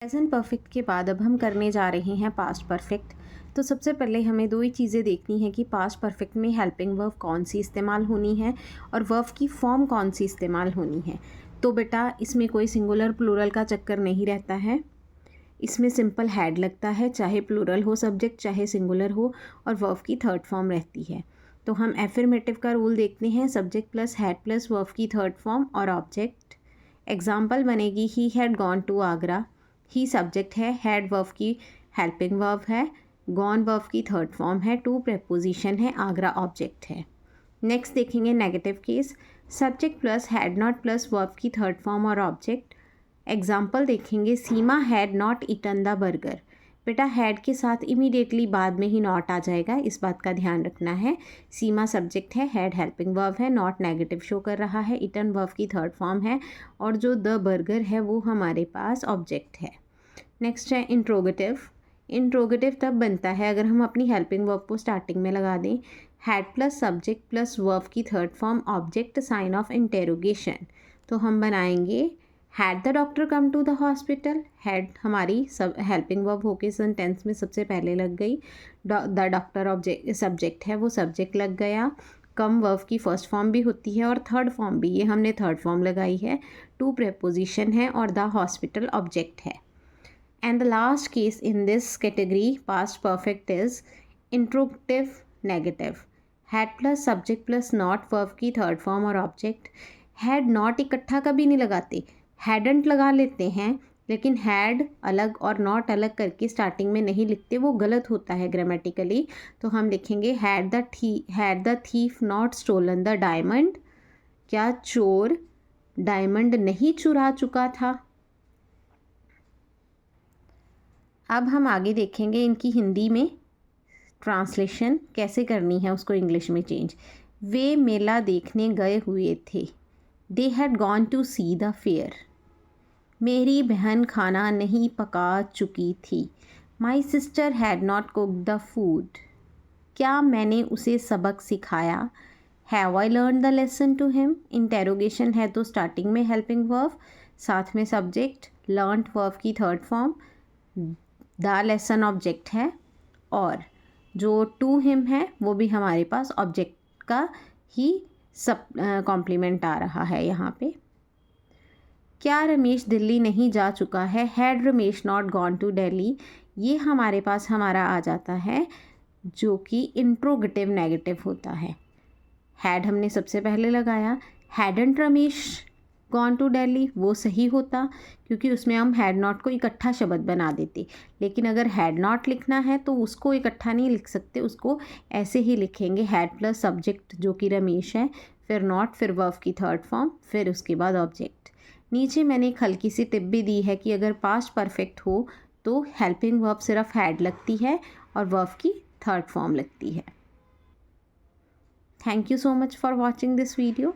Present perfect के बाद अब हम करने जा रहे हैं पास्ट परफेक्ट। तो सबसे पहले हमें दो ही चीज़ें देखनी है कि पास्ट परफेक्ट में हेल्पिंग वर्ब कौन सी इस्तेमाल होनी है और वर्ब की फॉर्म कौन सी इस्तेमाल होनी है। तो बेटा इसमें कोई सिंगुलर प्लूरल का चक्कर नहीं रहता है, इसमें सिंपल हैड लगता है, चाहे प्लूरल हो सब्जेक्ट चाहे सिंगुलर हो, और वर्ब की थर्ड फॉर्म रहती है। तो हम एफर्मेटिव का रूल देखते हैं, subject plus had plus verb की थर्ड फॉर्म और ऑब्जेक्ट। एग्जाम्पल बनेगी he had gone to Agra. He subject है, हैड वर्ब की हेल्पिंग वर्ब है, गॉन वर्ब की थर्ड फॉर्म है, टू प्रेपोजिशन है, आगरा ऑब्जेक्ट है। नेक्स्ट देखेंगे negative case, subject plus had not plus verb की थर्ड फॉर्म और ऑब्जेक्ट। एग्जाम्पल देखेंगे, Seema had not eaten the burger. बेटा हैड के साथ इमीडिएटली बाद में ही नॉट आ जाएगा, इस बात का ध्यान रखना है। सीमा सब्जेक्ट है, हैड हेल्पिंग वर्ब है, नॉट नेगेटिव शो कर रहा है, ईटन वर्ब की थर्ड फॉर्म है, और जो द बर्गर है वो हमारे पास ऑब्जेक्ट है। नेक्स्ट है इंट्रोगेटिव। इंट्रोगेटिव तब बनता है अगर हम अपनी हेल्पिंग वर्ब को स्टार्टिंग में लगा दें, had plus subject plus verb की third form object sign of interrogation. तो हम बनाएंगे had the doctor come to the hospital. Had हमारी सब हेल्पिंग वर्ब होके सेंटेंस में सबसे पहले लग गई, द डॉक्टर ऑब्जेक्ट सब्जेक्ट है वो सब्जेक्ट लग गया, कम वर्ब की फर्स्ट फॉर्म भी होती है और थर्ड फॉर्म भी, ये हमने थर्ड फॉर्म लगाई है, टू प्रेपोजिशन है और द हॉस्पिटल ऑब्जेक्ट है। And the last case in this category past perfect is interrogative negative. Had plus subject plus not verb की थर्ड फॉर्म और ऑब्जेक्ट। had not इकट्ठा कभी नहीं लगाते, hadn't लगा लेते हैं, लेकिन had अलग और not अलग करके स्टार्टिंग में नहीं लिखते, वो गलत होता है ग्रामेटिकली। तो हम लिखेंगे had the thief not stolen the diamond। क्या चोर डायमंड नहीं चुरा चुका था। अब हम आगे देखेंगे इनकी हिंदी में ट्रांसलेशन कैसे करनी है, उसको इंग्लिश में चेंज। वे मेला देखने गए हुए थे, they had gone to see the fair. मेरी बहन खाना नहीं पका चुकी थी, my sister had not cook the food. क्या मैंने उसे सबक सिखाया, have I learn the lesson to him. Interrogation है तो स्टार्टिंग में हेल्पिंग वर्ब, साथ में सब्जेक्ट, लर्नड वर्ब की third form, the lesson object है, और जो टू हिम है वो भी हमारे पास ऑब्जेक्ट का ही सब कॉम्प्लीमेंट आ रहा है यहाँ पे। क्या रमेश दिल्ली नहीं जा चुका है, had Ramesh not gone to Delhi. ये हमारे पास हमारा आ जाता है जो कि इंट्रोगेटिव नेगेटिव होता है। हैड हमने सबसे पहले लगाया, hadn't Ramesh gone to Delhi, वो सही होता क्योंकि उसमें हम हैड नॉट को इकट्ठा शब्द बना देते, लेकिन अगर हैड नॉट लिखना है तो उसको इकट्ठा नहीं लिख सकते, उसको ऐसे ही लिखेंगे, हैड प्लस सब्जेक्ट जो कि रमेश है, फिर नॉट, फिर वर्ब की थर्ड फॉर्म, फिर उसके बाद ऑब्जेक्ट। नीचे मैंने एक हल्की सी टिप भी दी है कि अगर पास्ट परफेक्ट हो तो हेल्पिंग वर्ब सिर्फ हैड लगती है और वर्ब की थर्ड फॉर्म लगती है। Thank you so much for watching this video.